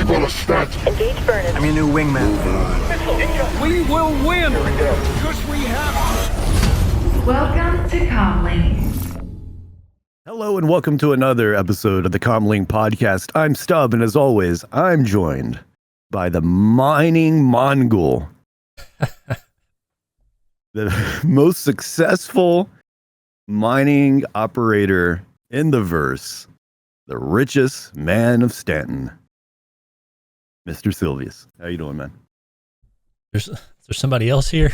Engage Vernon. I'm your new wingman. We will win because we have. Welcome to CommLink. Hello and welcome to another episode of the CommLink Podcast. I'm Stubb, and as always, I'm joined by the mining Mongol, the most successful mining operator in the verse, the richest man of Stanton, Mr. Silvius. How you doing, man? There's somebody else here.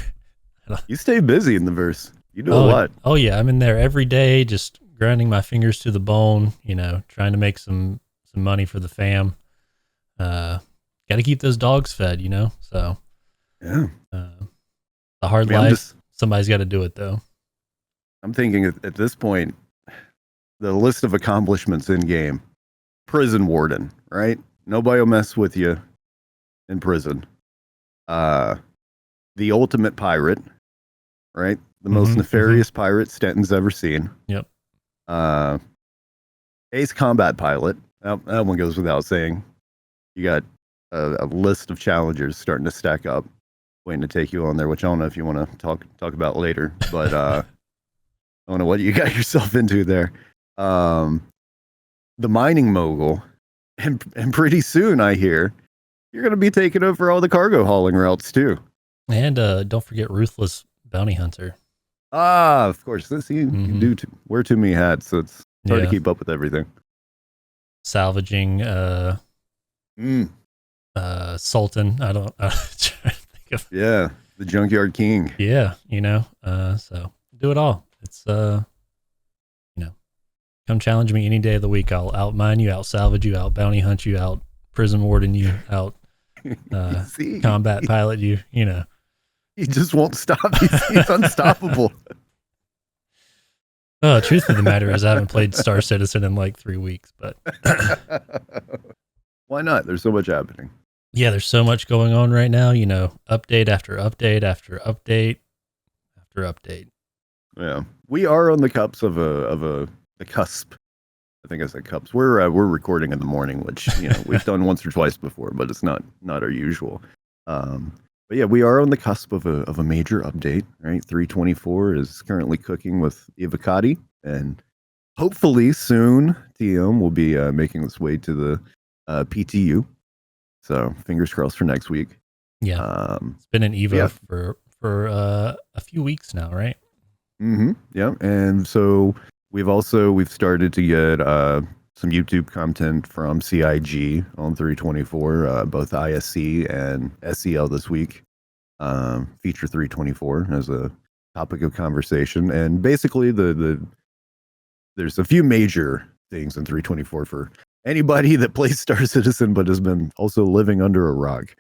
You stay busy in the verse. You do a lot. Oh yeah, I'm in there every day, just grinding my fingers to the bone. You know, trying to make some money for the fam. Got to keep those dogs fed. You know, so yeah, the hard life. Somebody's got to do it though. I'm thinking at this point, the list of accomplishments in game: prison warden, right? Nobody will mess with you in prison. The ultimate pirate, right? The most nefarious pirate Stanton's ever seen. Yep. Ace combat pilot. That one goes without saying. You got a list of challengers starting to stack up, waiting to take you on there, which I don't know if you want to talk about later, but I don't know what you got yourself into there. The mining mogul, and pretty soon I hear you're going to be taking over all the cargo hauling routes too. And don't forget Ruthless Bounty Hunter. Ah, of course. You do wear too many hats, so it's hard to keep up with everything. Salvaging Sultan. I'm trying to think of. Yeah, the Junkyard King. Yeah, you know. So do it all. It's come challenge me any day of the week. I'll outmine you, out salvage you, out bounty hunt you, out prison warden you, out combat pilot you. You know. He just won't stop. He's unstoppable. Truth of the matter is I haven't played Star Citizen in like 3 weeks, but why not? There's so much happening. Yeah, there's so much going on right now, you know, update after update after update after update. Yeah. We are on the cusp. I think I said cups. We're recording in the morning, which, you know, we've done once or twice before, but it's not our usual. But yeah, we are on the cusp of a major update, right? 3.24 is currently cooking with Avocado, and hopefully soon TM will be making its way to the PTU. So fingers crossed for next week. Yeah, it's been an Evo for a few weeks now, right? Mm-hmm. Yeah, and so we've started to get some YouTube content from CIG on 324, both ISC and SEL this week. Feature 324 as a topic of conversation, and basically there's a few major things in 324 for anybody that plays Star Citizen but has been also living under a rock.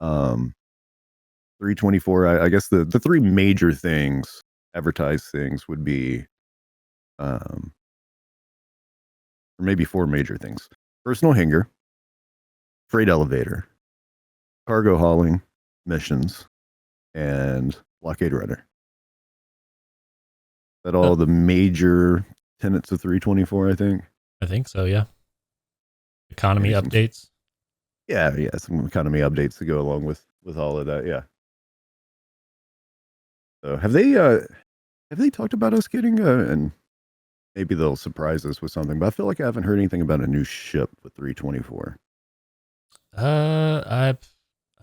324, I guess the three major things, advertised things, would be or maybe four major things: personal hangar, freight elevator, cargo hauling missions, and Blockade Runner. Is that all the major tenets of 324, I think? I think so, yeah. Economy updates. Yeah, some economy updates to go along with all of that, yeah. So have they talked about us getting and maybe they'll surprise us with something, but I feel like I haven't heard anything about a new ship with 324. I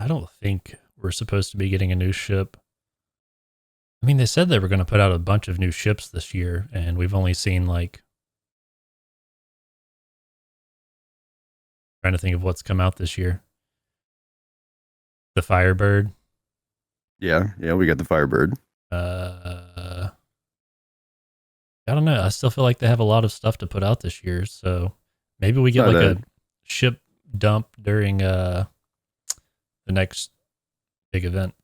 don't think we're supposed to be getting a new ship. I mean, they said they were going to put out a bunch of new ships this year, and we've only seen trying to think of what's come out this year. The Firebird. Yeah, we got the Firebird. I don't know. I still feel like they have a lot of stuff to put out this year, so maybe we get a ship dump during the next big event.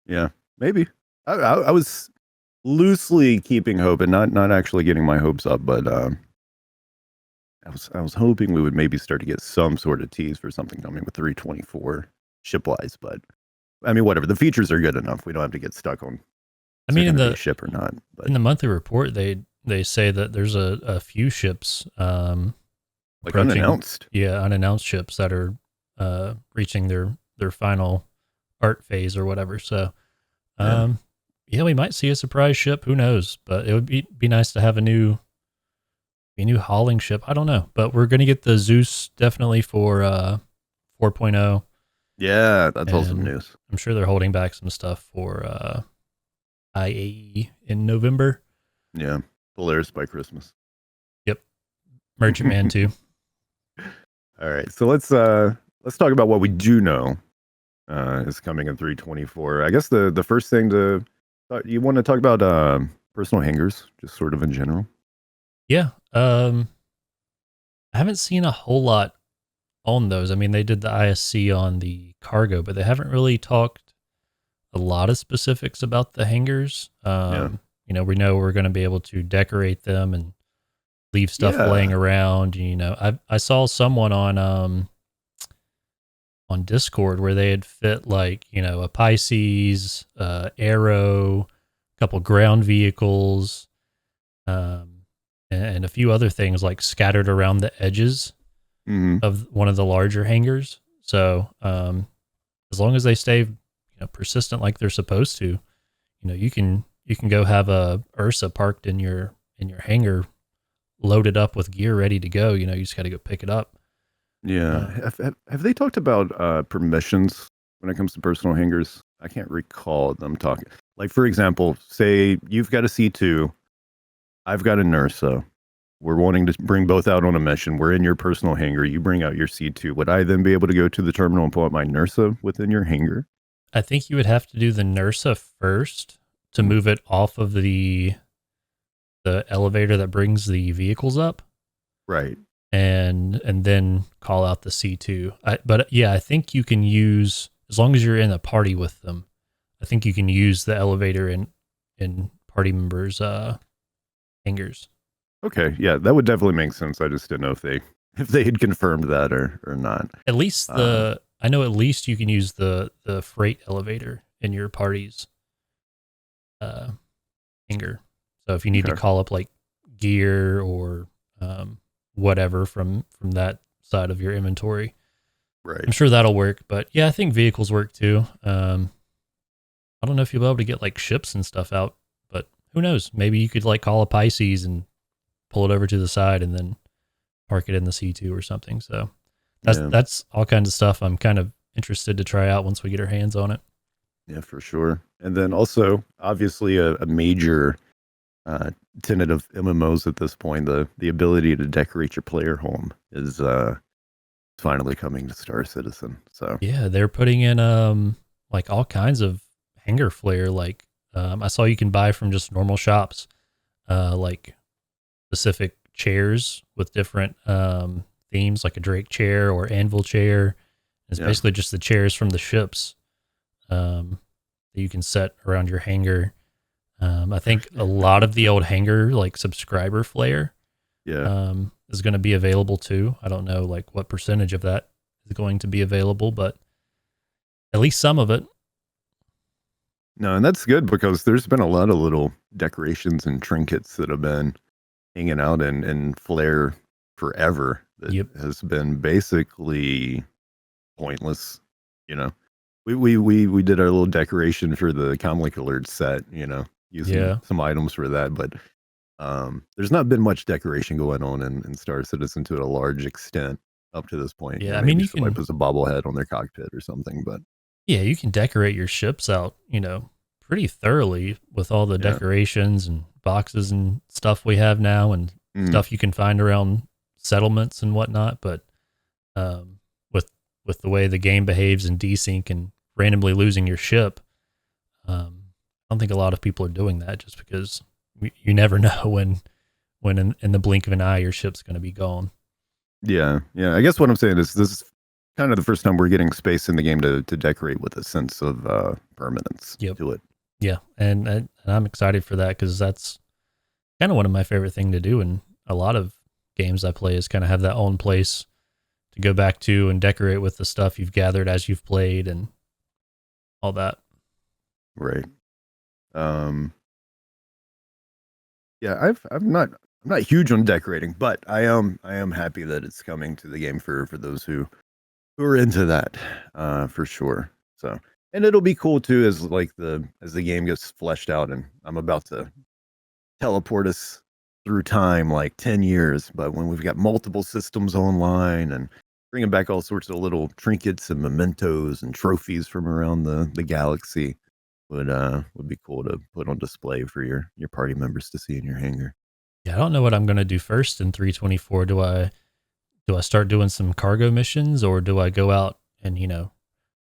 Yeah, maybe. I was loosely keeping hope and not actually getting my hopes up, but I was hoping we would maybe start to get some sort of tease for something coming with 324 ship-wise, but I mean, whatever. The features are good enough. We don't have to get stuck on. I mean, in the ship or not. But in the monthly report, they say that there's a few ships Like approaching, unannounced. Yeah, unannounced ships that are reaching their final art phase or whatever. So, Yeah. yeah, we might see a surprise ship. Who knows? But it would be nice to have a new hauling ship. I don't know, but we're gonna get the Zeus definitely for 4.0. Yeah, that's awesome And news. I'm sure they're holding back some stuff for IAE in November. Yeah, Polaris by Christmas. Yep, Merchant Man too. All right, so let's talk about what we do know is coming in 3.24. I guess the first thing you want to talk about personal hangers, just sort of in general. Yeah, I haven't seen a whole lot on those. I mean, they did the ISC on the cargo, but they haven't really talked a lot of specifics about the hangers. You know, we know we're going to be able to decorate them and leave stuff laying around. You know, I saw someone on Discord where they had fit like, you know, a Pisces, Arrow, a couple ground vehicles, and a few other things like scattered around the edges of one of the larger hangars. So as long as they stay, persistent like they're supposed to, you can go have a Ursa parked in your hangar, loaded up with gear, ready to go. You just got to go pick it up. Yeah. Have they talked about permissions when it comes to personal hangars? I can't recall them talking. Like, for example, say you've got a C2, I've got a Nursa. We're wanting to bring both out on a mission. We're in your personal hangar. You bring out your C2. Would I then be able to go to the terminal and pull out my Nursa within your hangar? I think you would have to do the Nursa first to move it off of the elevator that brings the vehicles up. Right. And then call out the C2. But yeah, I think you can use, as long as you're in a party with them, I think you can use the elevator in party members' hangars. Okay, yeah, that would definitely make sense. I just didn't know if they had confirmed that or not. At least I know at least you can use the freight elevator in your party's hangar. So if you need to call up like gear or whatever from that side of your inventory, right? I'm sure that'll work. But yeah, I think vehicles work too. I don't know if you'll be able to get like ships and stuff out, but who knows? Maybe you could like call a Pisces and pull it over to the side and then park it in the C2 or something. So that's all kinds of stuff I'm kind of interested to try out once we get our hands on it. Yeah, for sure. And then also, obviously, a major tenet of MMOs at this point, the ability to decorate your player home is finally coming to Star Citizen. So yeah, they're putting in like all kinds of hangar flair. Like I saw you can buy from just normal shops, like specific chairs with different themes, like a Drake chair or anvil chair. It's basically just the chairs from the ships that you can set around your hangar. I think a lot of the old hangar, like subscriber flair, is going to be available too. I don't know like what percentage of that is going to be available, but at least some of it. No, and that's good because there's been a lot of little decorations and trinkets that have been hanging out in flair forever that has been basically pointless. We did our little decoration for the CommLink alert set, using some items for that, but there's not been much decoration going on in Star Citizen to a large extent up to this point. Yeah, I mean, somebody puts a bobblehead on their cockpit or something, but yeah, you can decorate your ships out, pretty thoroughly with all the decorations and boxes and stuff we have now and stuff you can find around settlements and whatnot. But with the way the game behaves in desync and randomly losing your ship, I don't think a lot of people are doing that just because you never know when in the blink of an eye your ship's going to be gone. Yeah. I guess what I'm saying is this is kind of the first time we're getting space in the game to decorate with a sense of permanence to it. Yeah, and I'm excited for that because that's kind of one of my favorite things to do in a lot of games I play is kind of have that own place to go back to and decorate with the stuff you've gathered as you've played and all that. Right. Yeah, I've not I'm not huge on decorating, but I am happy that it's coming to the game for those who are into that, for sure. So, and it'll be cool too as the game gets fleshed out, and I'm about to teleport us through time like 10 years, but when we've got multiple systems online and bringing back all sorts of little trinkets and mementos and trophies from around the galaxy would be cool to put on display for your party members to see in your hangar. Yeah, I don't know what I'm gonna do first in 324. Do I start doing some cargo missions, or do I go out and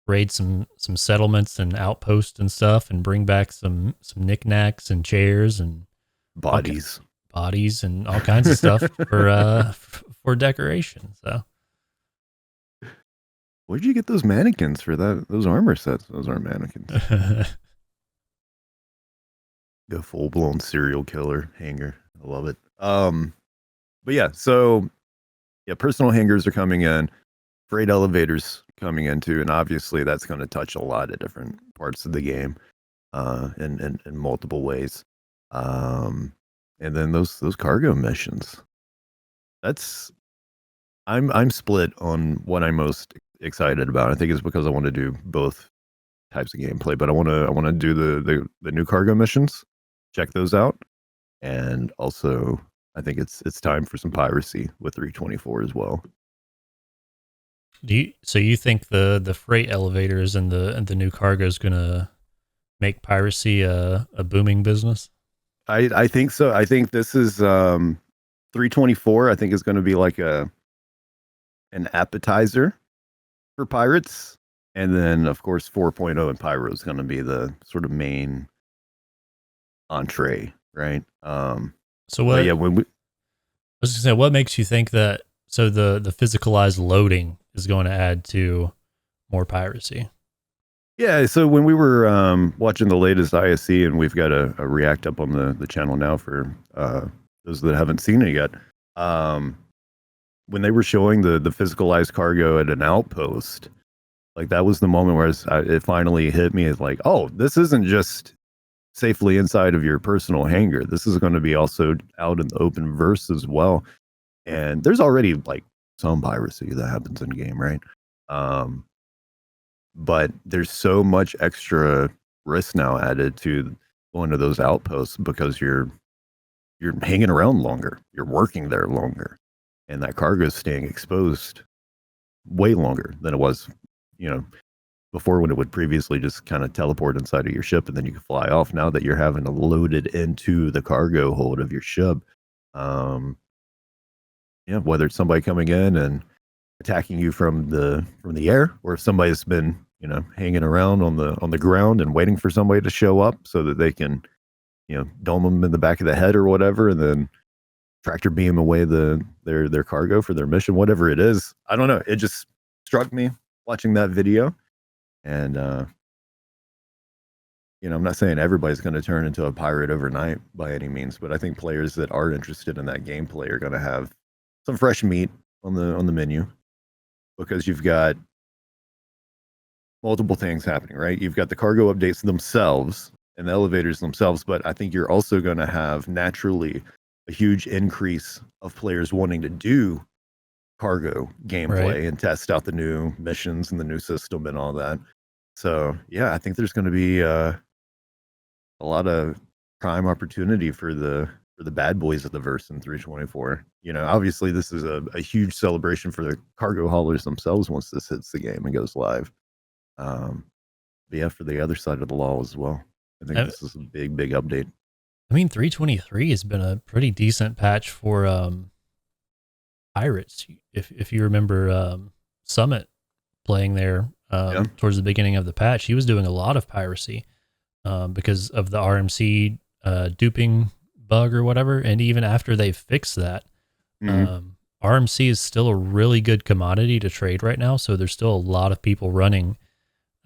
raid some settlements and outposts and stuff, and bring back some knickknacks and chairs and Bodies. bodies and all kinds of stuff for decoration. So Where'd you get those mannequins for those armor sets? Those aren't mannequins. The full blown serial killer hanger. I love it. But yeah, so yeah, personal hangars are coming in, freight elevators coming in too, and obviously that's going to touch a lot of different parts of the game, in multiple ways. And then those cargo missions. That's I'm split on what I'm most excited about. I think it's because I want to do both types of gameplay, but I want to do the new cargo missions, check those out, and also I think it's time for some piracy with 324 as well. So you think the freight elevators and the new cargo is gonna make piracy a booming business? I think so. I think this is 324. I think is going to be like an appetizer for pirates, and then of course 4.0 and pyro is going to be the sort of main entree, right? So what? Yeah, when we I was gonna say, what makes you think that? So the physicalized loading is going to add to more piracy. Yeah, so when we were watching the latest ISE, and we've got a react up on the channel now for those that haven't seen it yet, when they were showing the physicalized cargo at an outpost, like that was the moment where it finally hit me as like, oh, this isn't just safely inside of your personal hangar. This is going to be also out in the open verse as well. And there's already like some piracy that happens in game, right? But there's so much extra risk now added to going to those outposts because you're hanging around longer, you're working there longer, and that cargo is staying exposed way longer than it was, before, when it would previously just kind of teleport inside of your ship and then you could fly off. Now that you're having to load it into the cargo hold of your ship, whether it's somebody coming in and attacking you from the air, or if somebody's been hanging around on the ground and waiting for somebody to show up so that they can dome them in the back of the head or whatever, and then tractor beam away their cargo for their mission, whatever it is. I don't know, it just struck me watching that video. And I'm not saying everybody's going to turn into a pirate overnight by any means, but I think players that are interested in that gameplay are going to have some fresh meat on the menu, because you've got multiple things happening, right? You've got the cargo updates themselves and the elevators themselves, but I think you're also going to have naturally a huge increase of players wanting to do cargo gameplay, right, and test out the new missions and the new system and all that. So yeah, I think there's going to be a lot of prime opportunity for the bad boys of the verse in 324. Obviously this is a huge celebration for the cargo haulers themselves once this hits the game and goes live. But yeah, for the other side of the law as well, I think this is a big update. I mean, 323 has been a pretty decent patch for pirates. If you remember Summit playing there towards the beginning of the patch, he was doing a lot of piracy because of the RMC duping bug or whatever. And even after they fixed that, RMC is still a really good commodity to trade right now. So there's still a lot of people running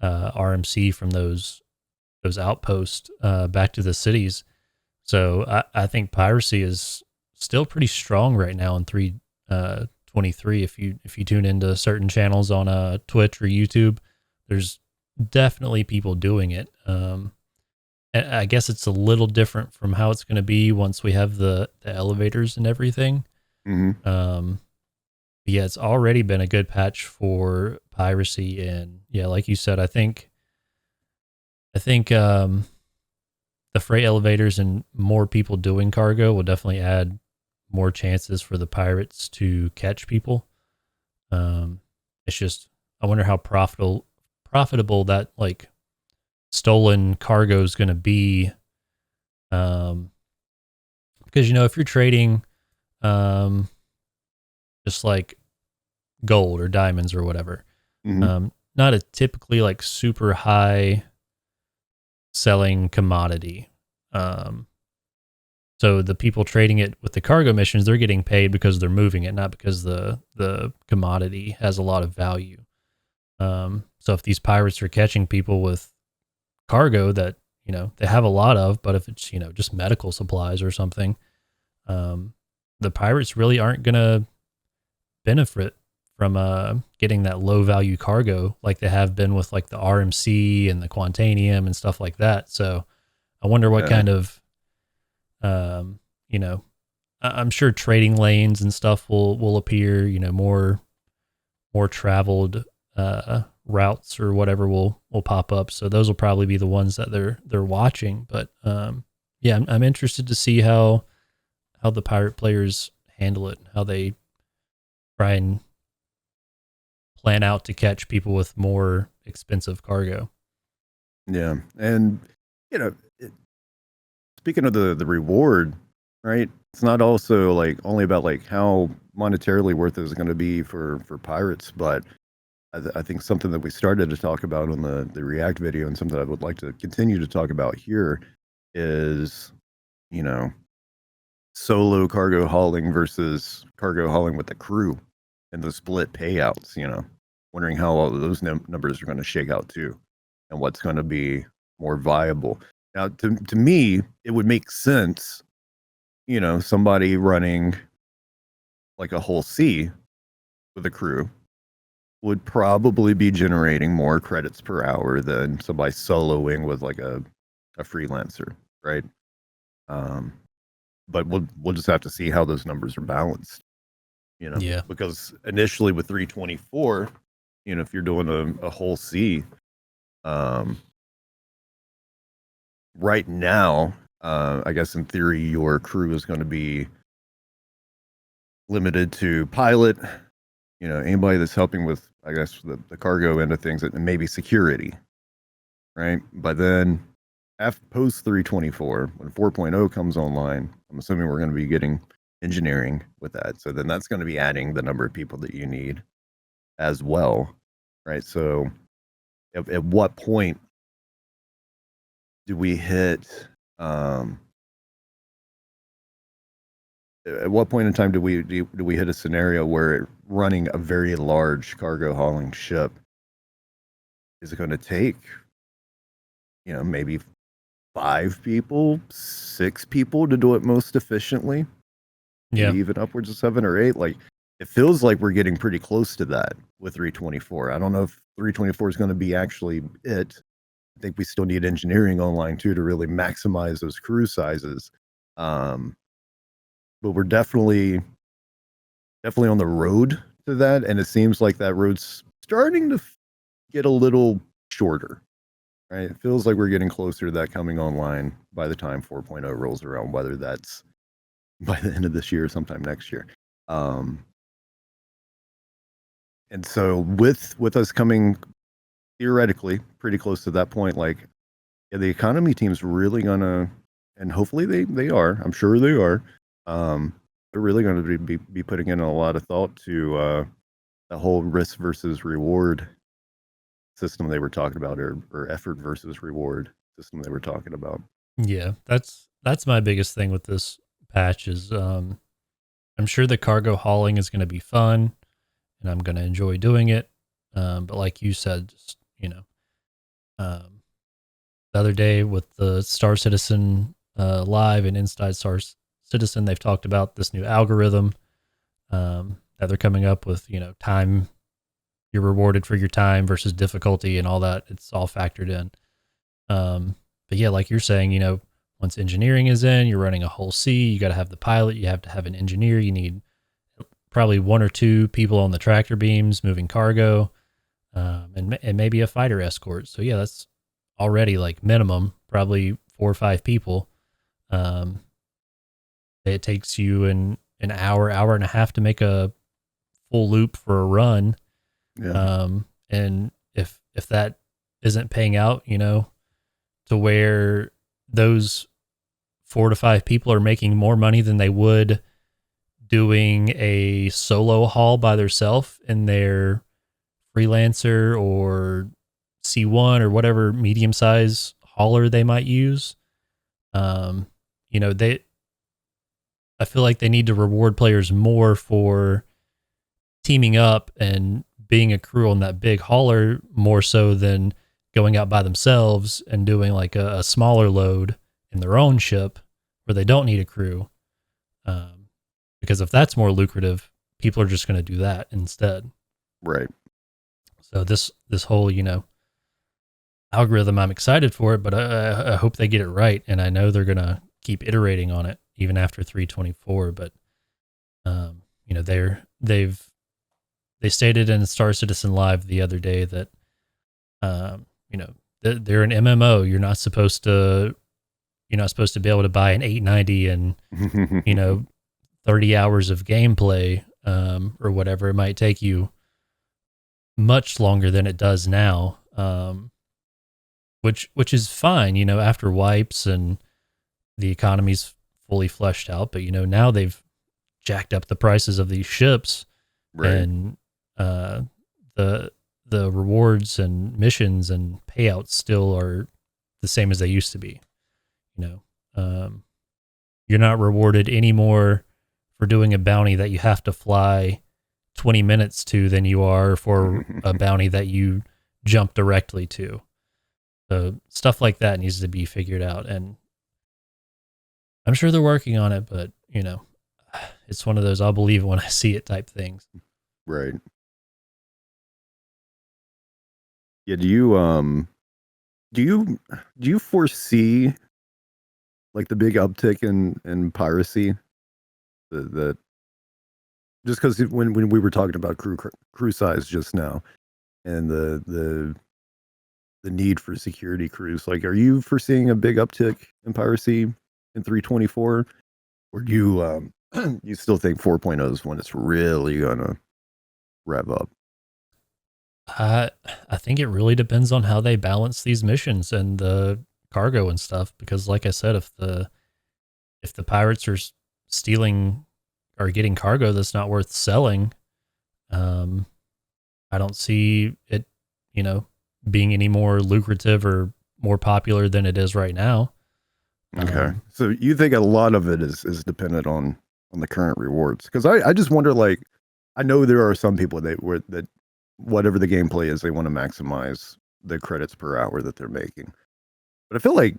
RMC from those outposts back to the cities. So I think piracy is still pretty strong right now in 323. If you tune into certain channels on Twitch or YouTube, there's definitely people doing it. I guess it's a little different from how it's going to be once we have the elevators and everything. Mm-hmm. Yeah, it's already been a good patch for piracy, and yeah, like you said, I think the freight elevators and more people doing cargo will definitely add more chances for the pirates to catch people. It's just, I wonder how profitable that like stolen cargo is going to be. Because, if you're trading, just like gold or diamonds or whatever, Mm-hmm. not a typically like super high selling commodity. So the people trading it with the cargo missions, they're getting paid because they're moving it, not because the commodity has a lot of value. So if these pirates are catching people with cargo that, they have a lot of, but if it's, just medical supplies or something, the pirates really aren't going to benefit from getting that low value cargo like they have been with like the RMC and the Quantanium and stuff like that. So I wonder what kind of, I'm sure trading lanes and stuff will appear, more traveled routes or whatever will pop up. So those will probably be the ones that they're watching. But yeah, I'm interested to see how the pirate players handle it, how they try and plan out to catch people with more expensive cargo. Yeah, and speaking of the reward, right? It's not also like only about like how monetarily worth it is going to be for pirates, but I think something that we started to talk about on the React video and something I would like to continue to talk about here is, solo cargo hauling versus cargo hauling with the crew and the split payouts, wondering how all of those numbers are going to shake out too and what's going to be more viable. Now, to me, it would make sense, somebody running like a whole sea with a crew would probably be generating more credits per hour than somebody soloing with like a freelancer, right? But we'll just have to see how those numbers are balanced, Yeah. because initially with 324, if you're doing a whole sea, right now, I guess in theory, your crew is going to be limited to pilot, anybody that's helping with, I guess, the cargo end of things, and maybe security, right? But then after post 324, when 4.0 comes online, I'm assuming we're going to be getting engineering with that. So then that's going to be adding the number of people that you need as well, right? So at what point do we hit at what point in time do we hit a scenario where running a very large cargo hauling ship is it going to take maybe 5 people, 6 people to do it most efficiently? Yeah. Maybe even upwards of 7 or 8. Like, it feels like we're getting pretty close to that with 324. I don't know if 324 is going to be actually it. I think we still need engineering online too to really maximize those crew sizes. But we're definitely on the road to that, and it seems like that road's starting to get a little shorter. Right? It feels like we're getting closer to that coming online by the time 4.0 rolls around, whether that's by the end of this year or sometime next year. And so with us coming theoretically pretty close to that point, like, yeah, the economy team's really gonna, and hopefully they are, I'm sure they are, they're really going to be putting in a lot of thought to the whole risk versus reward system they were talking about, or effort versus reward system they were talking about. Yeah, that's my biggest thing with this patch is I'm sure the cargo hauling is going to be fun and I'm going to enjoy doing it. But like you said, just, the other day with the Star Citizen live and Inside Star Citizen, they've talked about this new algorithm that they're coming up with, time, you're rewarded for your time versus difficulty and all that. It's all factored in. But yeah, like you're saying, once engineering is in, you're running a whole sea. You got to have the pilot. You have to have an engineer. You need probably 1 or 2 people on the tractor beams moving cargo, and maybe a fighter escort. So yeah, that's already like minimum, probably 4 or 5 people. It takes you an hour and a half to make a full loop for a run. Yeah. And if that isn't paying out, to where those 4 to 5 people are making more money than they would doing a solo haul by themselves in their freelancer or C1 or whatever medium size hauler they might use. I feel like they need to reward players more for teaming up and being a crew on that big hauler more so than going out by themselves and doing like a smaller load in their own ship where they don't need a crew. Because if that's more lucrative, people are just going to do that instead. Right. So this whole, algorithm, I'm excited for it, but I hope they get it right. And I know they're going to keep iterating on it even after 324. But, they stated in Star Citizen Live the other day that, they're an MMO. You're not supposed to be able to buy an 890 and, 30 hours of gameplay, or whatever. It might take you much longer than it does now. Which is fine, after wipes and the economy's fully fleshed out. But, now they've jacked up the prices of these ships, Right. and the rewards and missions and payouts still are the same as they used to be. You're not rewarded anymore for doing a bounty that you have to fly 20 minutes to than you are for a bounty that you jump directly to. So stuff like that needs to be figured out, and I'm sure they're working on it, but it's one of those I'll believe it when I see it type things. Right. Yeah. Do you foresee like the big uptick in piracy? The just because when we were talking about crew size just now, and the need for security crews, like, are you foreseeing a big uptick in piracy in 324, or do you you still think 4.0 is when it's really gonna rev up? I think it really depends on how they balance these missions and the cargo and stuff. Because, like I said, if the pirates are stealing or getting cargo that's not worth selling, I don't see it, being any more lucrative or more popular than it is right now. Okay, so you think a lot of it is dependent on the current rewards? Because I just wonder, like, I know there are some people that whatever the gameplay is, they want to maximize the credits per hour that they're making. But I feel like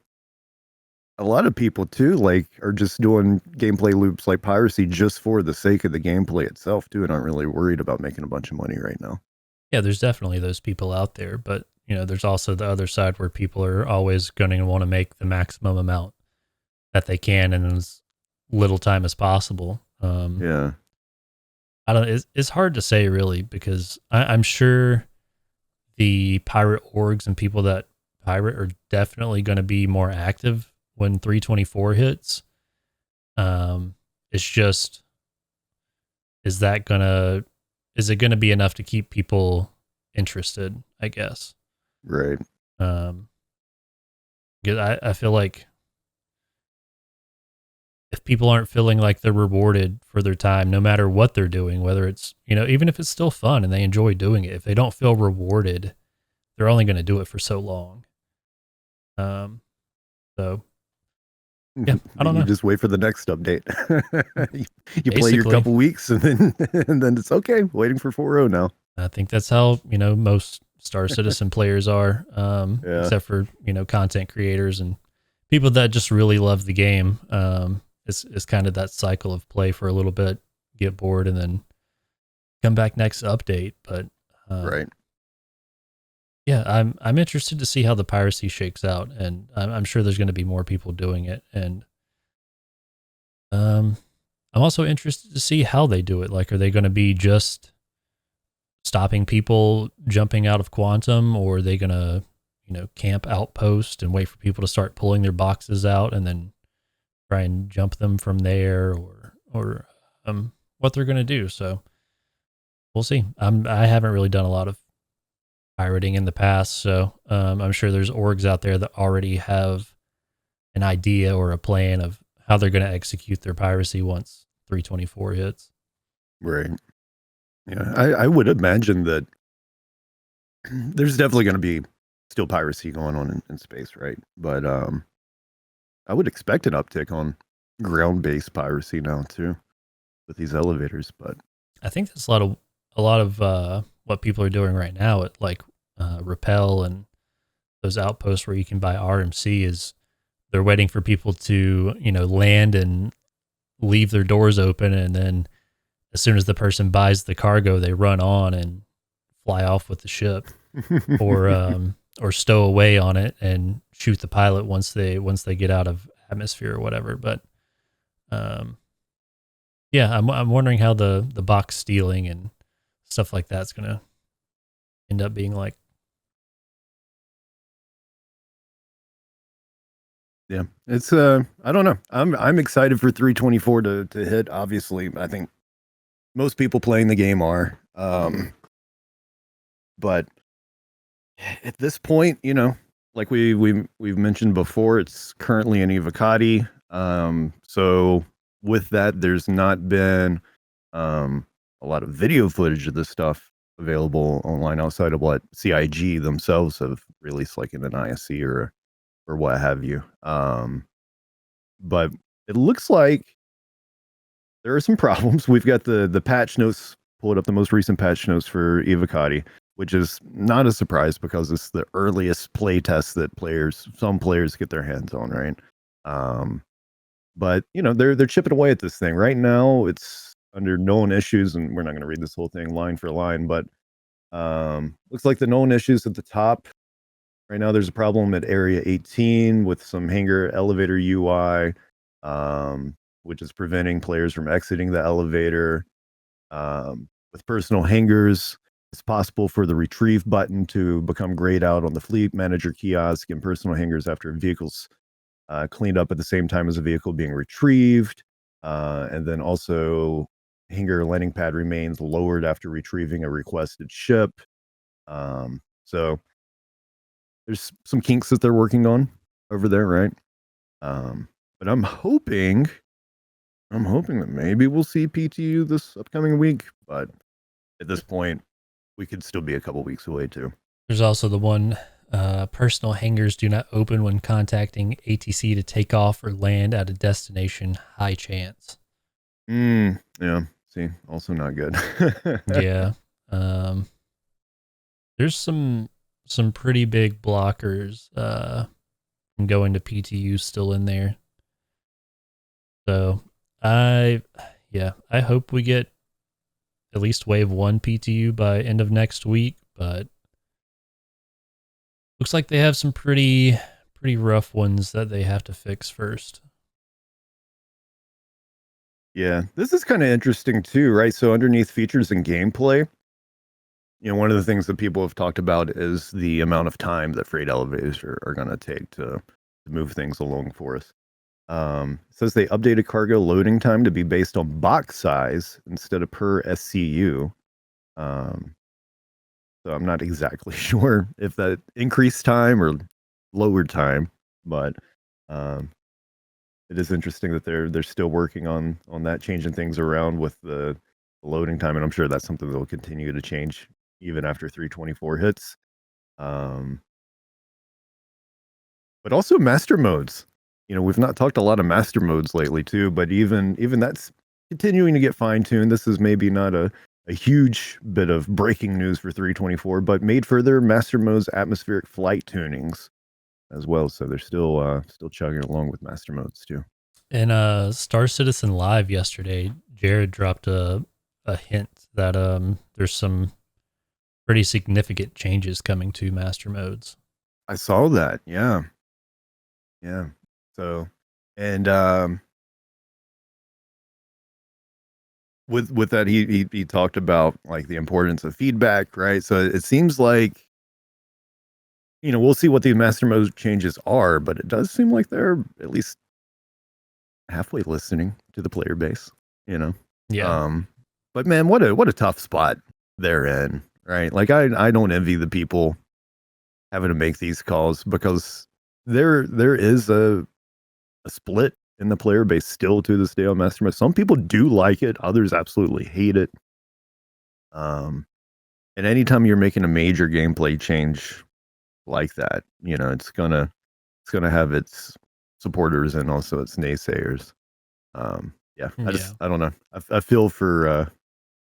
a lot of people too, like, are just doing gameplay loops like Piracy just for the sake of the gameplay itself too, and aren't really worried about making a bunch of money right now. Yeah, there's definitely those people out there, but there's also the other side where people are always going to want to make the maximum amount that they can in as little time as possible. Yeah. I don't. It's hard to say really, because I'm sure the pirate orgs and people that pirate are definitely going to be more active when 324 hits. It's just, is it gonna be enough to keep people interested, I guess. Right. Because I feel like if people aren't feeling like they're rewarded for their time, no matter what they're doing, whether it's, even if it's still fun and they enjoy doing it, if they don't feel rewarded, they're only going to do it for so long. So yeah, I don't know. You just wait for the next update. you play your couple weeks and then it's okay. Waiting for 4.0 now. I think that's how, most Star Citizen players are, except for, content creators and people that just really love the game. It's kind of that cycle of play for a little bit, get bored, and then come back next update. But right. Yeah, I'm interested to see how the piracy shakes out, and I'm sure there's going to be more people doing it, and I'm also interested to see how they do it. Like, are they going to be just stopping people jumping out of Quantum, or are they going to, camp outpost and wait for people to start pulling their boxes out and then try and jump them from there, or what they're going to do. So we'll see. I haven't really done a lot of pirating in the past, so I'm sure there's orgs out there that already have an idea or a plan of how they're going to execute their piracy once 324 hits. Right. Yeah, I would imagine that there's definitely going to be still piracy going on in space, right? But I would expect an uptick on ground-based piracy now too, with these elevators. But I think that's a lot of what people are doing right now at like Rappel and those outposts where you can buy RMC is they're waiting for people to, land and leave their doors open, and then as soon as the person buys the cargo, they run on and fly off with the ship, or stow away on it and shoot the pilot once they get out of atmosphere or whatever. But yeah, I'm wondering how the box stealing and stuff like that's gonna end up being like. Yeah, it's I don't know. I'm excited for 324 to hit. Obviously, I think most people playing the game are. But at this point, like we've mentioned before, it's currently an Evocati. So with that, there's not been a lot of video footage of this stuff available online outside of what CIG themselves have released, like in an ISC or what have you. But it looks like there are some problems. We've got the patch notes, pulled up the most recent patch notes for Evocati, which is not a surprise because it's the earliest play test that some players get their hands on, right? But they're chipping away at this thing. Right now it's under known issues, and we're not going to read this whole thing line for line, but looks like the known issues at the top. Right now, there's a problem at Area 18 with some hangar elevator UI, which is preventing players from exiting the elevator. With personal hangars, it's possible for the retrieve button to become grayed out on the fleet manager kiosk and personal hangars after a vehicle's cleaned up at the same time as a vehicle being retrieved. And then also, hangar landing pad remains lowered after retrieving a requested ship. So there's some kinks that they're working on over there, right? But I'm hoping that maybe we'll see PTU this upcoming week. But at this point, we could still be a couple weeks away too. There's also the one personal hangars do not open when contacting ATC to take off or land at a destination high chance. Yeah. See, also not good. Yeah. There's some pretty big blockers from going to PTU still in there. So I hope we get at least wave 1 PTU by end of next week, but looks like they have some pretty rough ones that they have to fix first. Yeah, this is kind of interesting too, right? So underneath features and gameplay, one of the things that people have talked about is the amount of time that freight elevators are going to take to move things along for us. It says they updated cargo loading time to be based on box size instead of per SCU. So I'm not exactly sure if that increased time or lowered time, but it is interesting that they're still working on that, changing things around with the loading time, and I'm sure that's something that will continue to change even after 324 hits. But also master modes. We've not talked a lot of master modes lately too, but even that's continuing to get fine-tuned. This is maybe not a huge bit of breaking news for 324, but made further master modes atmospheric flight tunings as well. So they're still chugging along with master modes too. In Star Citizen Live yesterday, Jared dropped a hint that there's some pretty significant changes coming to master modes. I saw that. Yeah. Yeah. So, and with that, he talked about like the importance of feedback, right? So it seems like, we'll see what the master mode changes are, but it does seem like they're at least halfway listening to the player base, Yeah. But man, what a tough spot they're in, right? Like I don't envy the people having to make these calls, because there is a split in the player base still to this day on master mode. Some people do like it, others absolutely hate it. And anytime you're making a major gameplay change like that, it's gonna have its supporters and also its naysayers. Yeah, I don't know. I feel for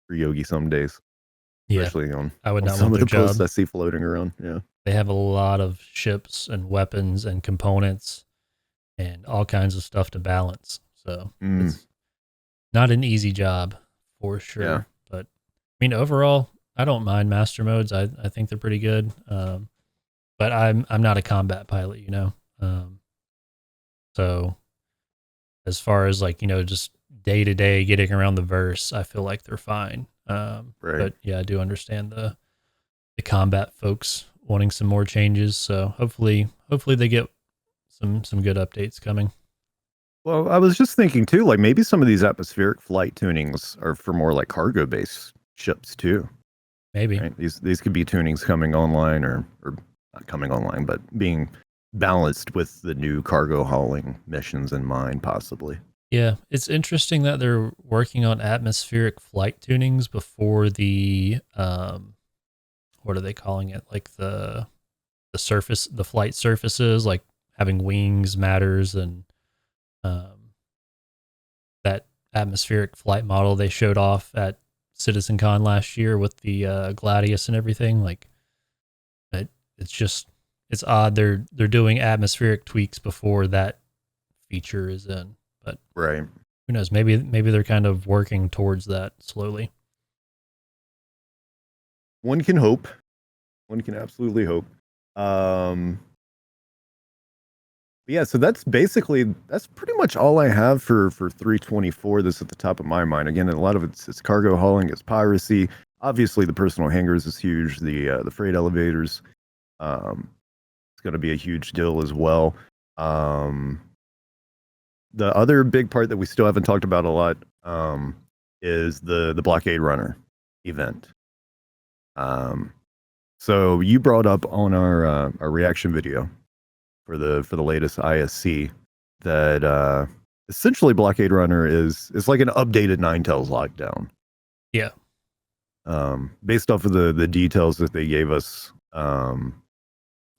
Yogi some days, especially on I would on not some want of the their posts job. I see floating around. Yeah, They have a lot of ships and weapons and components and all kinds of stuff to balance. So it's not an easy job for sure. Yeah. But I mean, overall, I don't mind master modes. I think they're pretty good. But I'm not a combat pilot, so as far as like, just day to day getting around the verse, I feel like they're fine. Right. But yeah, I do understand the combat folks wanting some more changes. So hopefully they get some good updates coming. Well, I was just thinking too, like maybe some of these atmospheric flight tunings are for more like cargo based ships too. Maybe. Right? These could be tunings coming online or not coming online, but being balanced with the new cargo hauling missions in mind, possibly. Yeah, it's interesting that they're working on atmospheric flight tunings before the what are they calling it? Like the flight surfaces, like having wings matters, and that atmospheric flight model they showed off at CitizenCon last year with the Gladius and everything. Like, it's odd they're doing atmospheric tweaks before that feature is in. But right, who knows? Maybe they're kind of working towards that slowly. One can hope. One can absolutely hope. Yeah, so that's pretty much all I have for 324. This at the top of my mind. Again, a lot of it's cargo hauling, it's piracy. Obviously, the personal hangars is huge. The freight elevators, it's going to be a huge deal as well. The other big part that we still haven't talked about a lot is the Blockade Runner event. So you brought up on our reaction video for the latest ISC that essentially Blockade Runner is like an updated Ninetales lockdown. Yeah. Based off of the details that they gave us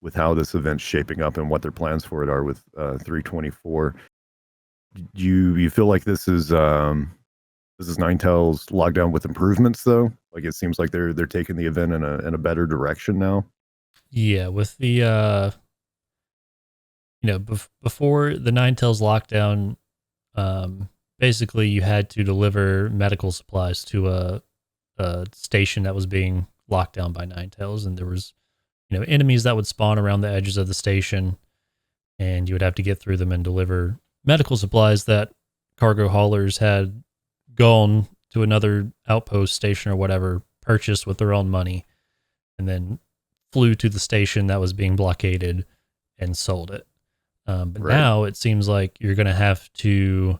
with how this event's shaping up and what their plans for it are with 324. You feel like this is Ninetales lockdown with improvements though? Like it seems like they're taking the event in a better direction now. Yeah, with the before the Ninetales lockdown, basically you had to deliver medical supplies to a station that was being locked down by Ninetales, and there was enemies that would spawn around the edges of the station, and you would have to get through them and deliver medical supplies that cargo haulers had gone to another outpost station or whatever, purchased with their own money, and then flew to the station that was being blockaded and sold it. But Right. now it seems like you're going to have to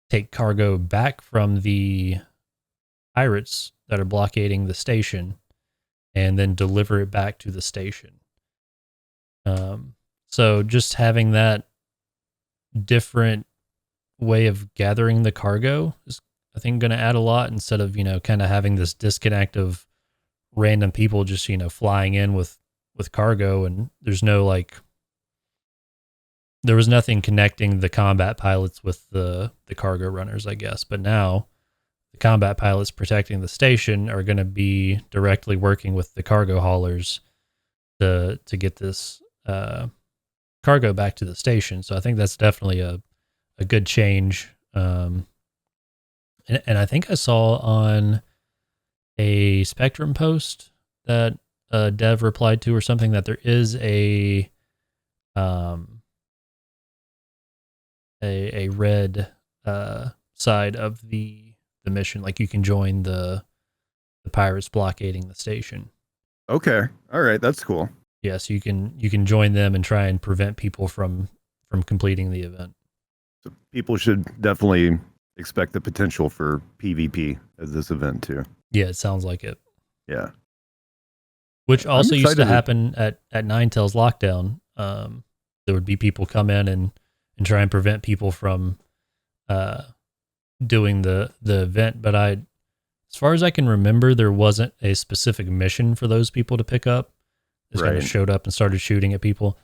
take cargo back from the pirates that are blockading the station and then deliver it back to the station. So just having that different way of gathering the cargo is, I think, going to add a lot, instead of, kind of having this disconnect of random people just, flying in with cargo, and there's no there was nothing connecting the combat pilots with the cargo runners, I guess. But now the combat pilots protecting the station are going to be directly working with the cargo haulers to get this cargo back to the station. So I think that's definitely a good change. And I think I saw on a Spectrum post that a dev replied to or something, that there is a red side of the mission. Like you can join the pirates blockading the station. Okay. All right. That's cool. Yeah, so you can join them and try and prevent people from completing the event. So people should definitely expect the potential for PvP at this event too. Yeah, it sounds like it. Yeah. Which also used to happen at Ninetales Lockdown. There would be people come in and try and prevent people from doing the event. But as far as I can remember, there wasn't a specific mission for those people to pick up. Just kind of showed up and started shooting at people.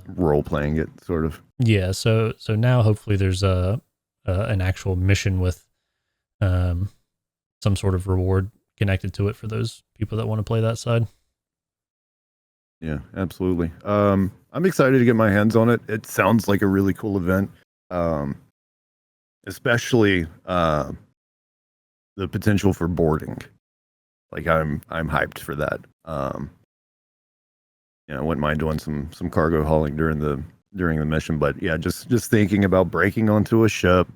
Role playing it, sort of. Yeah, so now hopefully there's an actual mission with some sort of reward connected to it for those people that want to play that side. Yeah, absolutely. I'm excited to get my hands on it. It sounds like a really cool event, especially the potential for boarding. Like I'm hyped for that. I wouldn't mind doing some cargo hauling during the mission, but yeah, just thinking about breaking onto a ship,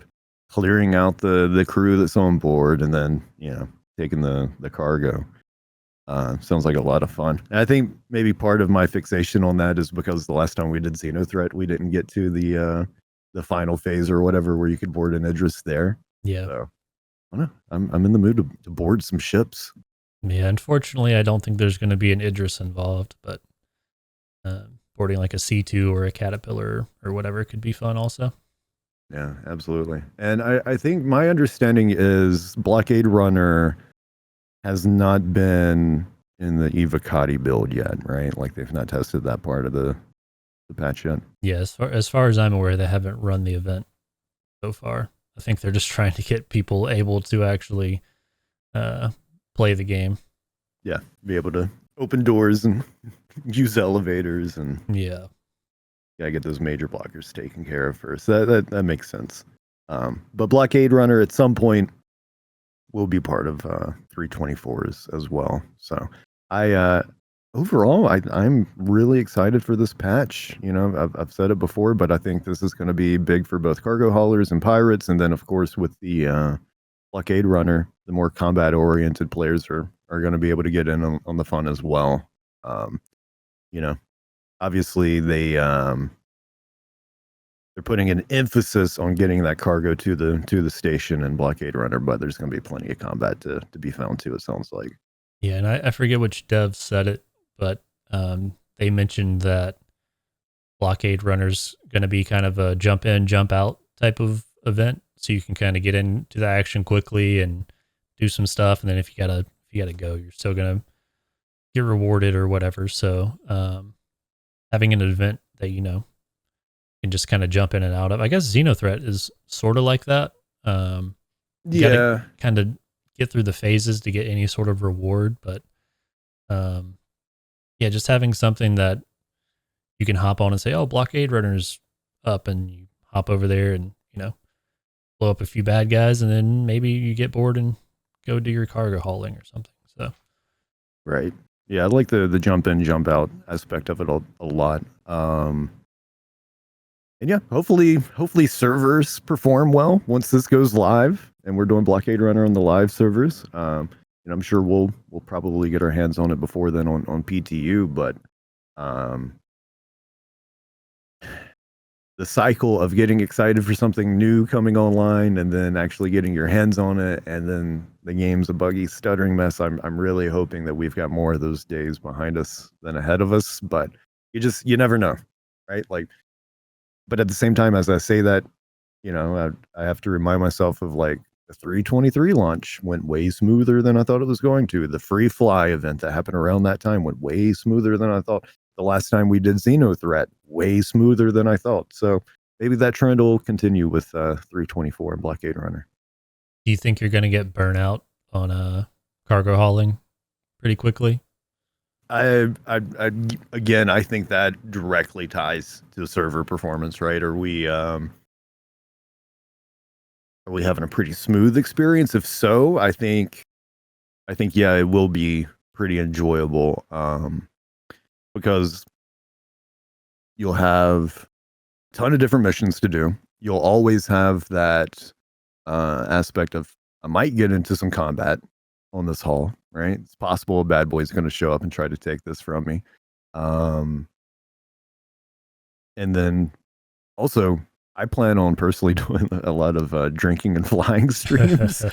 clearing out the crew that's on board, and then taking the cargo. Sounds like a lot of fun. And I think maybe part of my fixation on that is because the last time we did Xenothreat, we didn't get to the final phase or whatever where you could board an Idris there. Yeah. So I don't know. I'm in the mood to board some ships. Yeah, unfortunately, I don't think there's going to be an Idris involved, but boarding like a C2 or a Caterpillar or whatever could be fun also. Yeah, absolutely. And I think my understanding is Blockade Runner has not been in the Evocati build yet, right? Like they've not tested that part of the patch yet. Yeah, as far as I'm aware, they haven't run the event so far. I think they're just trying to get people able to actually play the game. Yeah, be able to open doors and use elevators and gotta get those major blockers taken care of first. That makes sense. But Blockade Runner at some point will be part of 324s as well. So overall I'm really excited for this patch. I've said it before, but I think this is going to be big for both cargo haulers and pirates, and then of course with the Blockade Runner, the more combat oriented players are going to be able to get in on the fun as well. Obviously they're putting an emphasis on getting that cargo to the station in Blockade Runner, but there's going to be plenty of combat to be found too, it sounds like. Yeah, and I forget which dev said it, but they mentioned that Blockade Runner's going to be kind of a jump in, jump out type of event, so you can kind of get into the action quickly and do some stuff, and then if you gotta go, you're still gonna get rewarded or whatever. So having an event that can just kind of jump in and out of. I guess Xenothreat is sort of like that. You gotta kind of get through the phases to get any sort of reward, but just having something that you can hop on and say, oh, Blockade Runner's up, and you hop over there and blow up a few bad guys, and then maybe you get bored and go do your cargo hauling or something. So right. Yeah, I like the jump in, jump out aspect of it a lot. And yeah, hopefully servers perform well once this goes live, and we're doing Blockade Runner on the live servers. I'm sure we'll probably get our hands on it before then on PTU, but the cycle of getting excited for something new coming online and then actually getting your hands on it, and then the game's a buggy, stuttering mess. I'm really hoping that we've got more of those days behind us than ahead of us, but you never know, right? Like, but at the same time, as I say that, I have to remind myself of like the 323 launch went way smoother than I thought it was going to. The free fly event that happened around that time went way smoother than I thought. The last time we did Xenothreat, way smoother than I thought. So maybe that trend will continue with 324 and Blockade Runner. Do you think you're going to get burnout on cargo hauling pretty quickly? I think that directly ties to server performance, right? Are we having a pretty smooth experience? If so, I think I think yeah, it will be pretty enjoyable because you'll have a ton of different missions to do. You'll always have that aspect of I might get into some combat on this haul, right? It's possible a bad boy's going to show up and try to take this from me. And then also, I plan on personally doing a lot of drinking and flying streams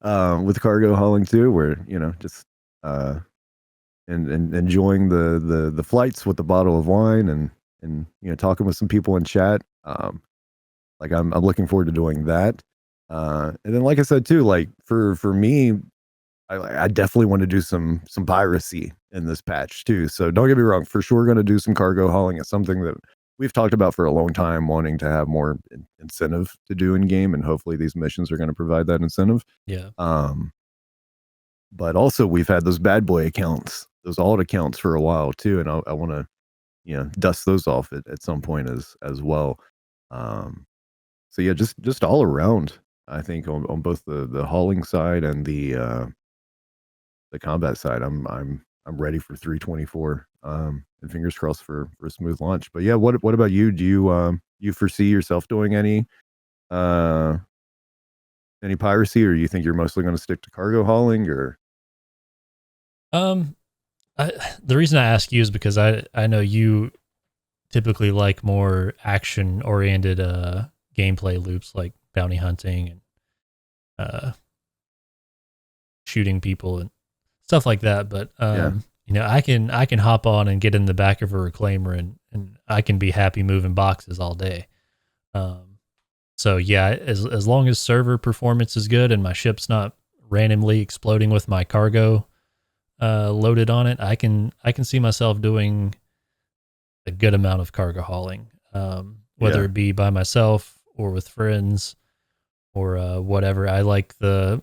with cargo hauling too, where just and enjoying the flights with a bottle of wine and talking with some people in chat. Like I'm looking forward to doing that. And then, like I said too, like for me, I definitely want to do some piracy in this patch too. So don't get me wrong, for sure going to do some cargo hauling. It's something that we've talked about for a long time, wanting to have more incentive to do in game, and hopefully these missions are going to provide that incentive. Yeah. But also we've had those bad boy accounts, those alt accounts for a while too, and I want to dust those off at some point as well. So yeah, just all around, I think on both the hauling side and the combat side, I'm ready for 324. And fingers crossed for a smooth launch. But yeah, what about you? Do you foresee yourself doing any piracy, or you think you're mostly going to stick to cargo hauling? Or the reason I ask you is because I know you typically like more action oriented gameplay loops, like bounty hunting and shooting people and stuff like that. But I can hop on and get in the back of a reclaimer and I can be happy moving boxes all day. So yeah, as long as server performance is good and my ship's not randomly exploding with my cargo loaded on it, I can see myself doing a good amount of cargo hauling, whether it be by myself or with friends or whatever. I like the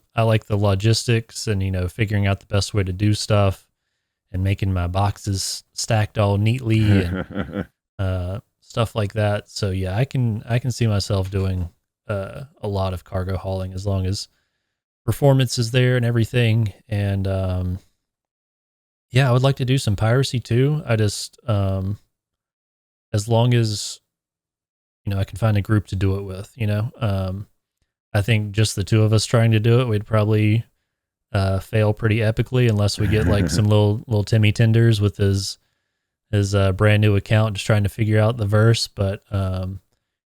logistics and figuring out the best way to do stuff and making my boxes stacked all neatly and stuff like that. So yeah, I can see myself doing a lot of cargo hauling as long as performance is there and everything. And I would like to do some piracy too. I just as long as I can find a group to do it with. I think just the two of us trying to do it, we'd probably fail pretty epically unless we get like some little Timmy Tinders with his brand new account just trying to figure out the verse. But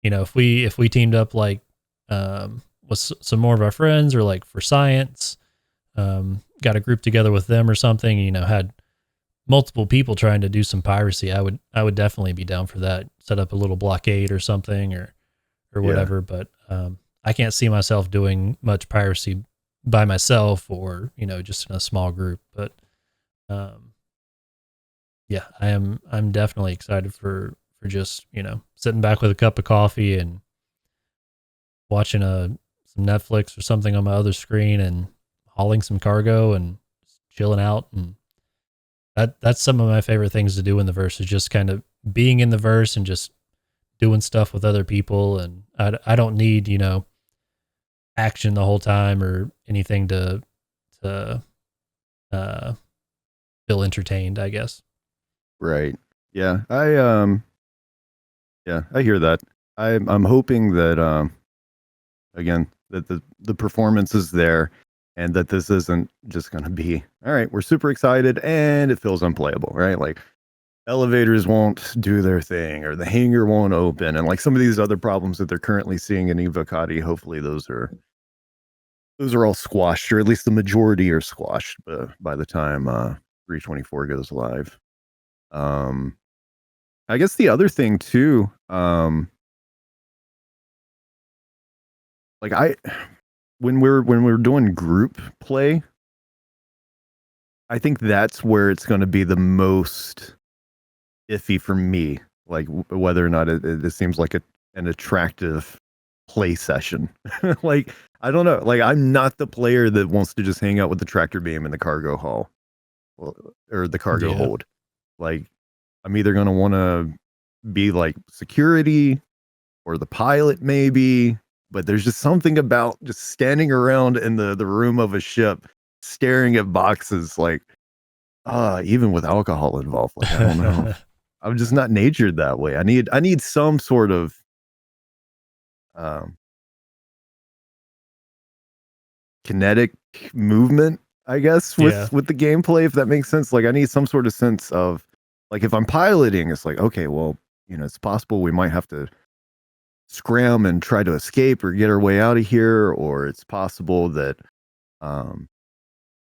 if we teamed up like with some more of our friends, or like for science, got a group together with them or something, had multiple people trying to do some piracy, I would definitely be down for that. Set up a little blockade or something or whatever. But I can't see myself doing much piracy by myself or just in a small group. But I'm definitely excited for just sitting back with a cup of coffee and watching some Netflix or something on my other screen and hauling some cargo and chilling out. And that's some of my favorite things to do in the verse, is just kind of being in the verse and just doing stuff with other people. And I don't need action the whole time or anything to feel entertained, I guess. Right. Yeah. I hear that. I'm hoping that again that the performance is there, and that this isn't just going to be all right, we're super excited and it feels unplayable, right? Like elevators won't do their thing, or the hangar won't open, and like some of these other problems that they're currently seeing in Evocati. Hopefully those are all squashed, or at least the majority are squashed by the time 324 goes live. I guess the other thing too, like when we're doing group play, I think that's where it's going to be the most iffy for me, like whether or not it seems like an attractive play session. Like, I don't know, like I'm not the player that wants to just hang out with the tractor beam in the cargo hall or the cargo hold. Like, I'm either going to want to be like security or the pilot maybe, but there's just something about just standing around in the room of a ship, staring at boxes like, even with alcohol involved. Like, I don't know. I'm just not natured that way. I need some sort of kinetic movement, I guess, with the gameplay, if that makes sense. Like, I need some sort of sense of, like, if I'm piloting, it's like, okay, well, it's possible we might have to scram and try to escape or get our way out of here, or it's possible that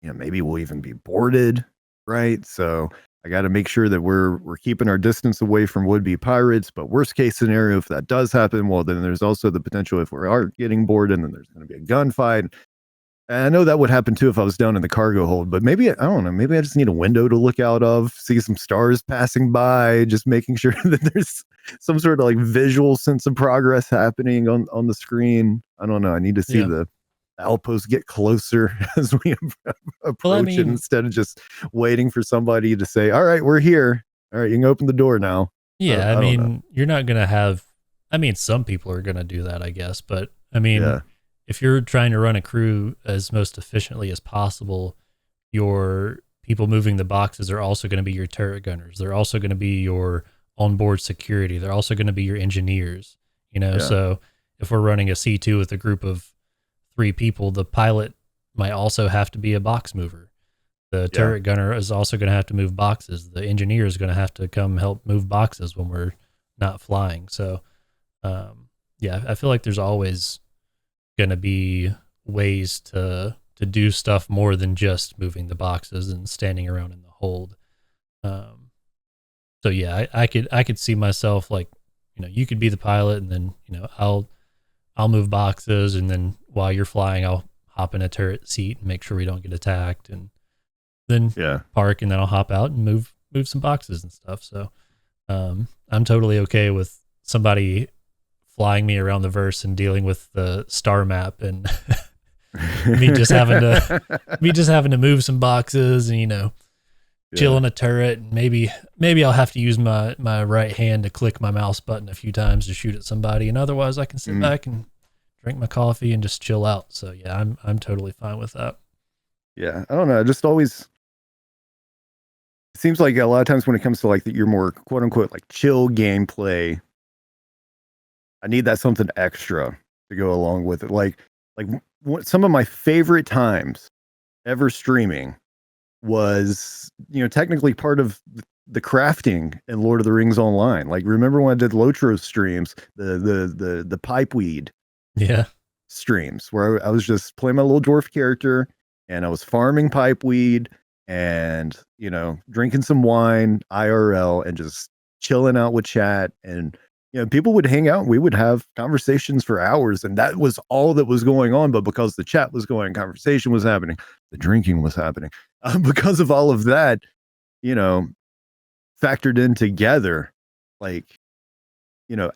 maybe we'll even be boarded, right? So I got to make sure that we're keeping our distance away from would-be pirates. But worst case scenario, if that does happen, well, then there's also the potential, if we are getting boarded, and then there's going to be a gunfight. And I know that would happen too if I was down in the cargo hold, but maybe, I don't know, maybe I just need a window to look out of, see some stars passing by, just making sure that there's some sort of like visual sense of progress happening on the screen. I don't know. I need to see the outpost get closer as we approach it, instead of just waiting for somebody to say, all right, we're here. All right, you can open the door now. Yeah, I mean, you're not going to have, some people are going to do that, I guess, but if you're trying to run a crew as most efficiently as possible, your people moving the boxes are also going to be your turret gunners. They're also going to be your onboard security. They're also going to be your engineers, So if we're running a C2 with a group of 3 people, the pilot might also have to be a box mover. The turret gunner is also going to have to move boxes. The engineer is going to have to come help move boxes when we're not flying. So, I feel like there's always going to be ways to do stuff more than just moving the boxes and standing around in the hold. I could see myself, like, you could be the pilot, and then I'll move boxes, and then while you're flying, I'll hop in a turret seat and make sure we don't get attacked, and then park, and then I'll hop out and move some boxes and stuff. So I'm totally okay with somebody flying me around the verse and dealing with the star map, and me just having to move some boxes and chill in a turret, and maybe I'll have to use my right hand to click my mouse button a few times to shoot at somebody, and otherwise I can sit back and drink my coffee and just chill out. So I'm totally fine with that. Yeah, I don't know. Just always, it seems like a lot of times when it comes to like your more quote unquote like chill gameplay, I need that something extra to go along with it. Like some of my favorite times ever streaming was, technically part of the crafting in Lord of the Rings Online. Like, remember when I did Lotro streams, the pipeweed streams, where I was just playing my little dwarf character, and I was farming pipeweed and, drinking some wine IRL and just chilling out with chat, and people would hang out and we would have conversations for hours, and that was all that was going on. But because the chat was going, conversation was happening, the drinking was happening, because of all of that, factored in together, like,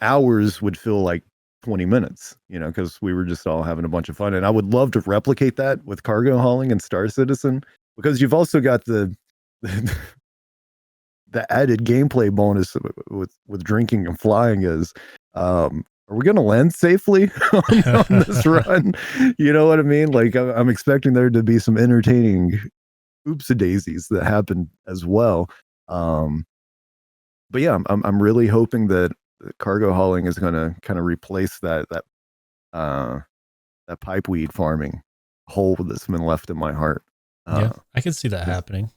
hours would feel like 20 minutes, because we were just all having a bunch of fun. And I would love to replicate that with cargo hauling and Star Citizen, because you've also got the added gameplay bonus with drinking and flying is, are we going to land safely on this run? You know what I mean? Like, I'm expecting there to be some entertaining oopsie-daisies that happen as well. But yeah, I'm really hoping that cargo hauling is going to kind of replace that pipeweed farming hole that's been left in my heart. I can see that happening.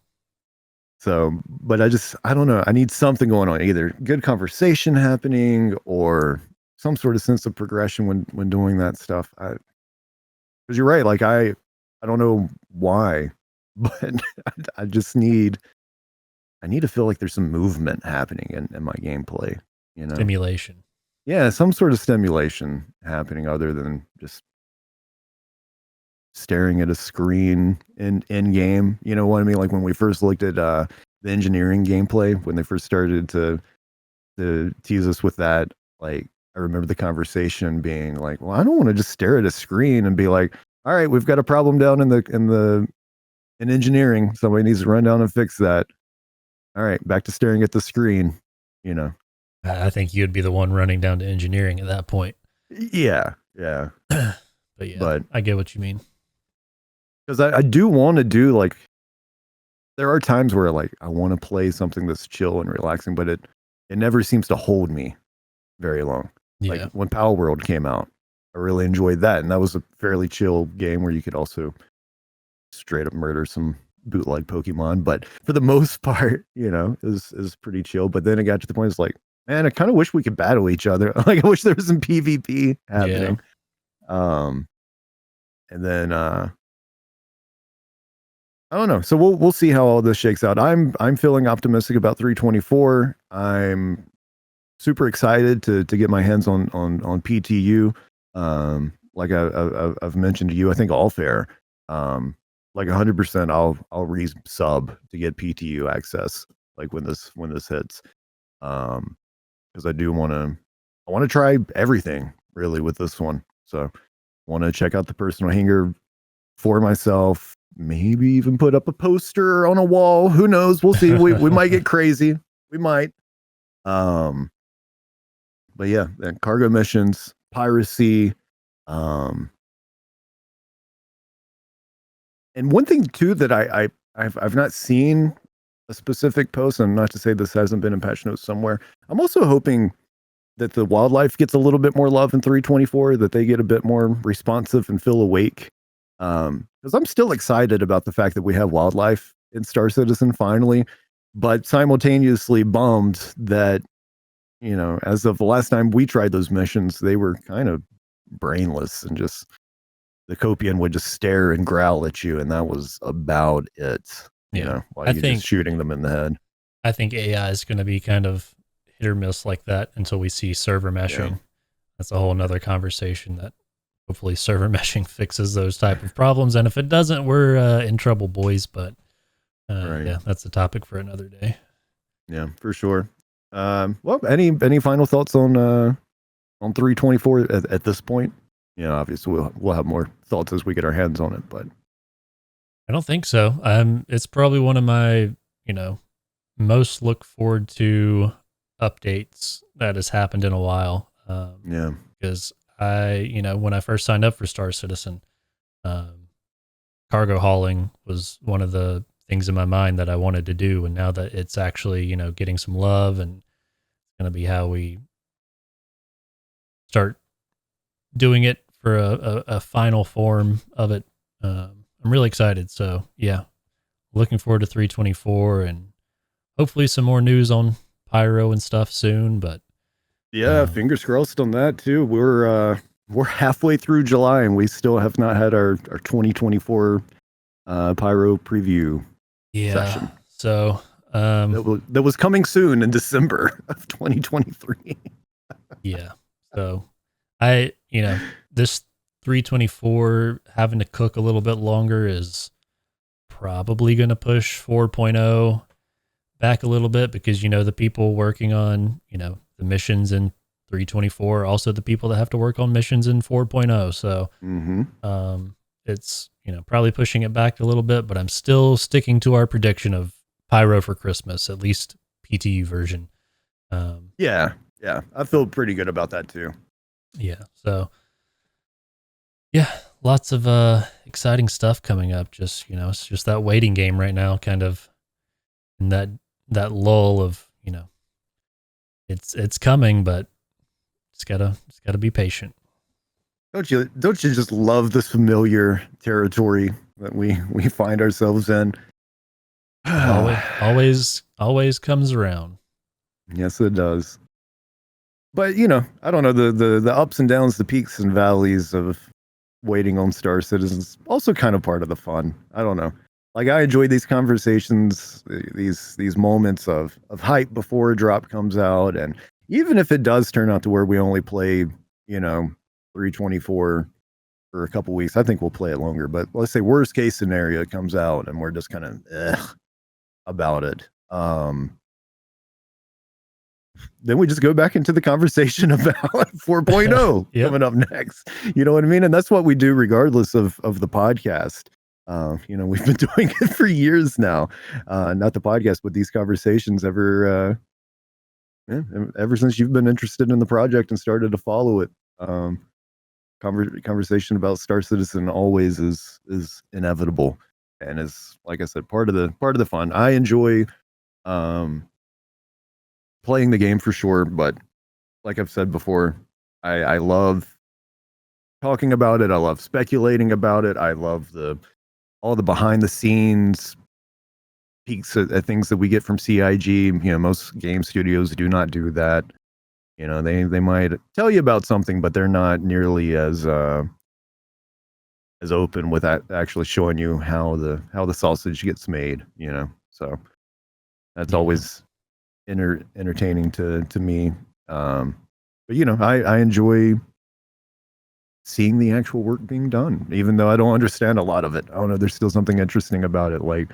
So, but I don't know. I need something going on, either good conversation happening or some sort of sense of progression when doing that stuff. Because you're right. Like, I don't know why, but I just need to feel like there's some movement happening in my gameplay, Stimulation. Yeah, some sort of stimulation happening other than just staring at a screen in game. You know what I mean? Like, when we first looked at the engineering gameplay, when they first started to tease us with that, like, I remember the conversation being like, well, I don't want to just stare at a screen and be like, all right, we've got a problem down in engineering. Somebody needs to run down and fix that. All right, back to staring at the screen, I think you'd be the one running down to engineering at that point. Yeah. But I get what you mean. because I do want to do like, there are times where like I want to play something that's chill and relaxing, but it never seems to hold me very long. Yeah. Like when Power World came out, I really enjoyed that, and that was a fairly chill game where you could also straight up murder some bootleg Pokemon. But for the most part, it was pretty chill. But then it got to the point, it's like, man, I kind of wish we could battle each other. Like I wish there was some PvP happening. And then I don't know. So we'll see how all this shakes out. I'm feeling optimistic about 324. I'm super excited to get my hands on PTU. Like I've mentioned to you, I think all fair. Like 100%, I'll re-sub to get PTU access. Like when this hits, because I want to try everything really with this one. So want to check out the personal hangar for myself. Maybe even put up a poster on a wall. Who knows? We'll see. We might get crazy. We might. But yeah, then cargo missions, piracy. And one thing too that I've not seen a specific post, and not to say this hasn't been in patch notes somewhere. I'm also hoping that the wildlife gets a little bit more love in 324, that they get a bit more responsive and feel awake. Because I'm still excited about the fact that we have wildlife in Star Citizen finally, but simultaneously bummed that, as of the last time we tried those missions, they were kind of brainless and just the Copian would just stare and growl at you, and that was about it. While you're just shooting them in the head. I think AI is going to be kind of hit or miss like that until we see server meshing. Yeah. That's a whole nother conversation that hopefully server meshing fixes those type of problems. And if it doesn't, we're in trouble, boys. But yeah, that's a topic for another day. Yeah, for sure. Well, any final thoughts on 324 at this point? Obviously we'll have more thoughts as we get our hands on it, but I don't think so. It's probably one of my, most look forward to updates that has happened in a while. Yeah. Because when I first signed up for Star Citizen, cargo hauling was one of the things in my mind that I wanted to do. And now that it's actually, getting some love, and it's going to be how we start doing it for a final form of it. I'm really excited. So yeah, looking forward to 324 and hopefully some more news on Pyro and stuff soon. But yeah, fingers crossed on that too. We're halfway through July and we still have not had our 2024 Pyro preview session. So that was coming soon in December of 2023. Yeah. So this 324 having to cook a little bit longer is probably going to push 4.0 back a little bit, because the people working on the missions in 324 are also the people that have to work on missions in 4.0. So it's probably pushing it back a little bit, but I'm still sticking to our prediction of Pyro for Christmas, at least PTU version. Yeah, I feel pretty good about that too. Yeah, so yeah, lots of exciting stuff coming up. Just it's just that waiting game right now, kind of in that lull of it's coming, but it's gotta be patient. Don't you just love this familiar territory that we find ourselves in? always comes around. Yes, it does. But I don't know, the ups and downs, the peaks and valleys of waiting on Star Citizens, also kind of part of the fun. I don't know. Like I enjoy these conversations, these moments of hype before a drop comes out, and even if it does turn out to where we only play, 324 for a couple weeks, I think we'll play it longer. But let's say worst case scenario, it comes out and we're just kind of about it. Then we just go back into the conversation about 4.0 coming up next. You know what I mean? And that's what we do regardless of the podcast. We've been doing it for years now. Not the podcast, but these conversations ever since you've been interested in the project and started to follow it. conversation about Star Citizen always is inevitable, and is, like I said, part of the fun. I enjoy playing the game for sure, but like I've said before, I love talking about it. I love speculating about it. I love all the behind the scenes peeks at things that we get from CIG. Most game studios do not do that. They might tell you about something, but they're not nearly as open with that, actually showing you how the sausage gets made. So that's always entertaining to me. But I enjoy seeing the actual work being done, even though I don't understand a lot of it. I don't know. There's still something interesting about it. Like,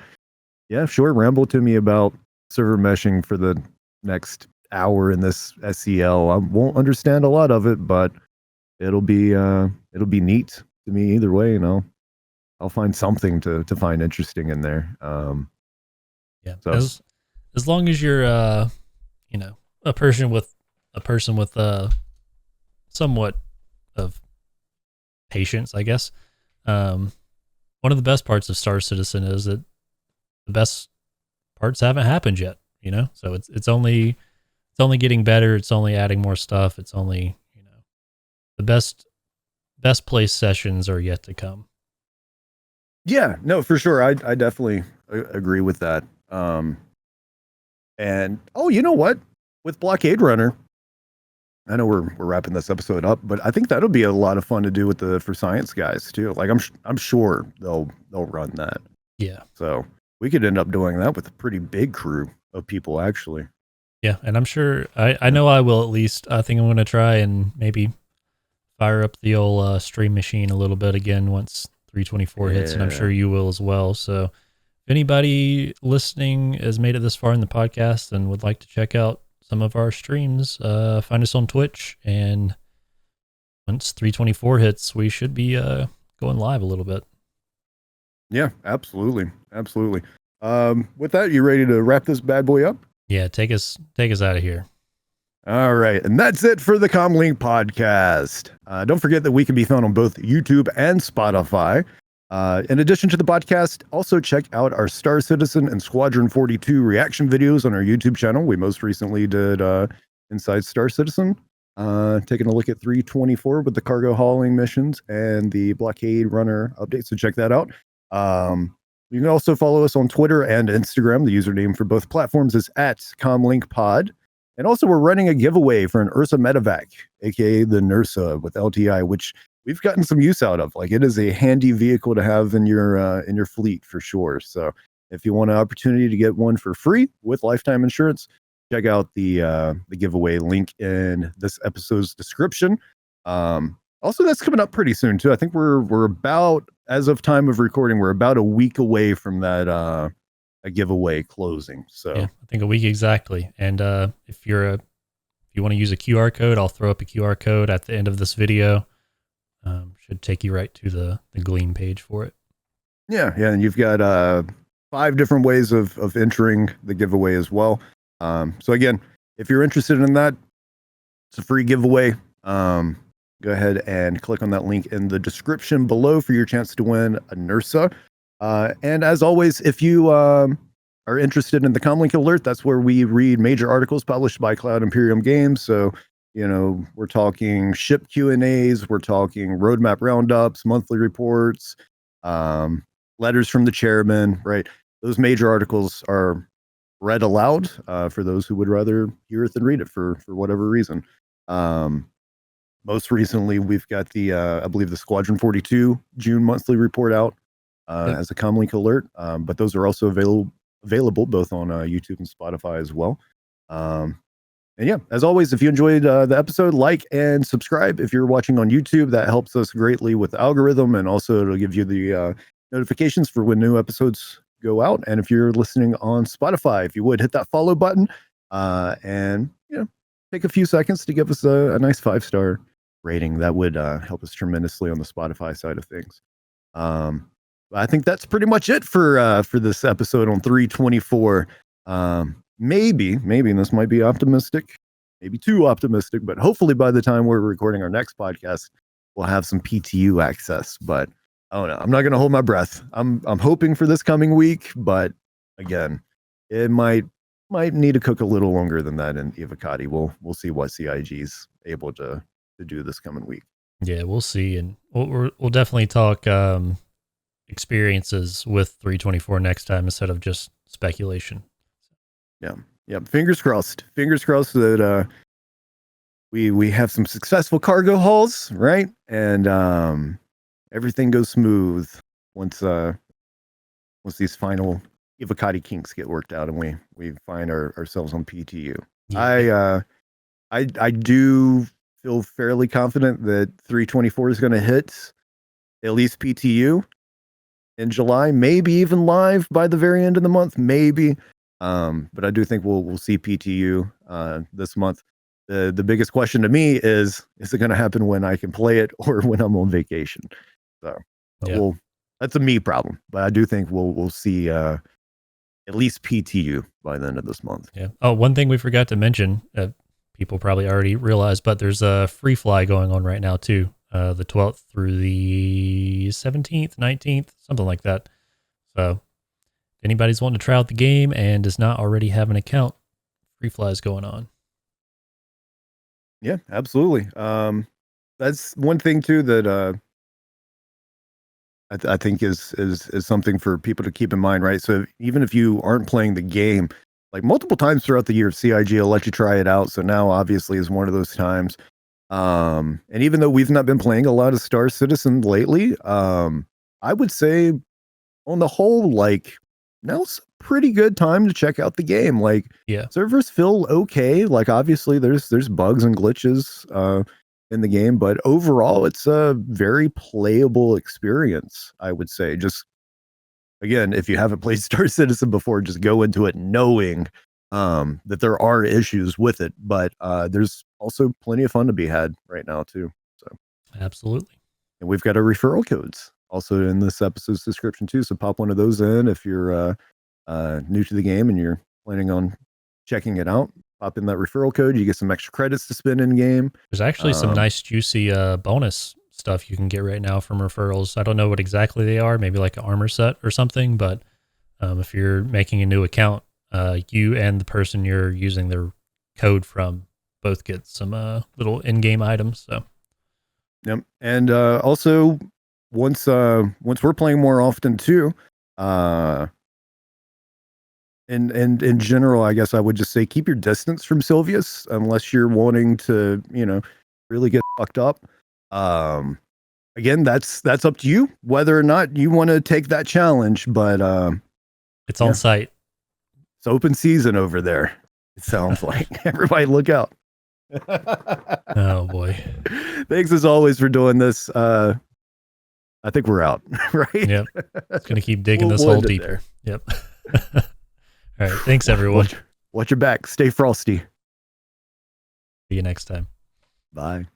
yeah, sure, ramble to me about server meshing for the next hour in this SEL. I won't understand a lot of it, but it'll be neat to me either way. I'll find something to find interesting in there. Yeah. So As long as you're a person with somewhat of patience, I guess. One of the best parts of Star Citizen is that the best parts haven't happened yet, so it's only getting better. It's only adding more stuff. It's only, the best place sessions are yet to come. Yeah, no, for sure. I definitely agree with that. And you know what? With Blockade Runner, I know we're wrapping this episode up, but I think that'll be a lot of fun to do with the For Science guys too. Like I'm sure they'll run that. Yeah. So we could end up doing that with a pretty big crew of people, actually. Yeah, and I'm sure I know I will at least. I think I'm going to try and maybe fire up the old stream machine a little bit again once 324 hits, and I'm sure you will as well. So if anybody listening has made it this far in the podcast and would like to check out some of our streams, find us on Twitch, and once 324 hits, we should be going live a little bit. Yeah, absolutely. With that, you ready to wrap this bad boy up? Yeah, take us out of here. All right, and that's it for the CommLink Podcast. Don't forget that we can be found on both YouTube and Spotify. In addition to the podcast, also check out our Star Citizen and Squadron 42 reaction videos on our YouTube channel. We most recently did Inside Star Citizen, taking a look at 324 with the cargo hauling missions and the Blockade Runner update, so check that out. You can also follow us on Twitter and Instagram. The username for both platforms is @CommLinkPod. And also, we're running a giveaway for an Ursa Medevac, aka the Nursa with LTI, which we've gotten some use out of. Like, it is a handy vehicle to have in your fleet for sure. So if you want an opportunity to get one for free with lifetime insurance, check out the giveaway link in this episode's description. Also, that's coming up pretty soon too. I think we're about, as of time of recording, we're about a week away from that a giveaway closing. So yeah, I think a week exactly. And if you want to use a QR code, I'll throw up a QR code at the end of this video. Should take you right to the Gleam page for it. Yeah, and you've got 5 different ways of entering the giveaway as well. So again, if you're interested in that, it's a free giveaway. Go ahead and click on that link in the description below for your chance to win a Nursa. And as always, if you are interested in the CommLink Alert, that's where we read major articles published by Cloud Imperium Games. So, we're talking ship Q&As, we're talking roadmap roundups, monthly reports, letters from the chairman, right? Those major articles are read aloud for those who would rather hear it than read it for whatever reason. Most recently, we've got I believe the Squadron 42 June monthly report out as a CommLink Alert, but those are also available both on YouTube and Spotify as well. And yeah, as always, if you enjoyed the episode, like and subscribe. If you're watching on YouTube, that helps us greatly with the algorithm, and also it'll give you the notifications for when new episodes go out. And if you're listening on Spotify, if you would hit that follow button and take a few seconds to give us a nice 5-star rating, that would help us tremendously on the Spotify side of things. I think that's pretty much it for this episode on 324. Maybe, and this might be optimistic, maybe too optimistic, but hopefully by the time we're recording our next podcast, we'll have some PTU access. But I don't know. I'm not going to hold my breath. I'm hoping for this coming week, but again, it might need to cook a little longer than that in Evocati. We'll see what CIG's able to do this coming week. Yeah, we'll see, and we'll definitely talk experiences with 324 next time instead of just speculation. Yeah. Fingers crossed. Fingers crossed that we have some successful cargo hauls, right? And everything goes smooth once these final Evocati kinks get worked out and we find ourselves on PTU. Yeah. I do feel fairly confident that 324 is going to hit at least PTU in July, maybe even live by the very end of the month, maybe. But I do think we'll see PTU this month. The biggest question to me is it going to happen when I can play it or when I'm on vacation? So that's a me problem, but I do think we'll see at least PTU by the end of this month. Yeah. Oh, one thing we forgot to mention, people probably already realized, but there's a free fly going on right now too. The 12th through the 17th, 19th, something like that. So if anybody's wanting to try out the game and does not already have an account, free flies going on. Yeah, absolutely. That's one thing too that I think is something for people to keep in mind, right? So even if you aren't playing the game, like multiple times throughout the year, CIG will let you try it out. So now obviously is one of those times. And even though we've not been playing a lot of Star Citizen lately, I would say on the whole, like now's a pretty good time to check out the game. Like servers feel okay. Like obviously there's bugs and glitches in the game, but overall it's a very playable experience, I would say. Just again, if you haven't played Star Citizen before, just go into it knowing that there are issues with it, but there's also plenty of fun to be had right now too. So absolutely. And we've got our referral codes also in this episode's description too. So pop one of those in if you're new to the game and you're planning on checking it out. Pop in that referral code. You get some extra credits to spend in game. There's actually some nice juicy bonus stuff you can get right now from referrals. I don't know what exactly they are. Maybe like an armor set or something. But if you're making a new account, you and the person you're using their code from both get some little in-game items. So, yep. And also once we're playing more often too, and in general, I guess I would just say keep your distance from Silvius unless you're wanting to, really get fucked up. Again, that's up to you whether or not you want to take that challenge. But it's on site. It's open season over there. It sounds like. Everybody look out. Oh boy. Thanks as always for doing this. I think we're out, right? Yep. It's going to keep digging this hole deeper. Yep. All right. Thanks everyone. Watch your back. Stay frosty. See you next time. Bye.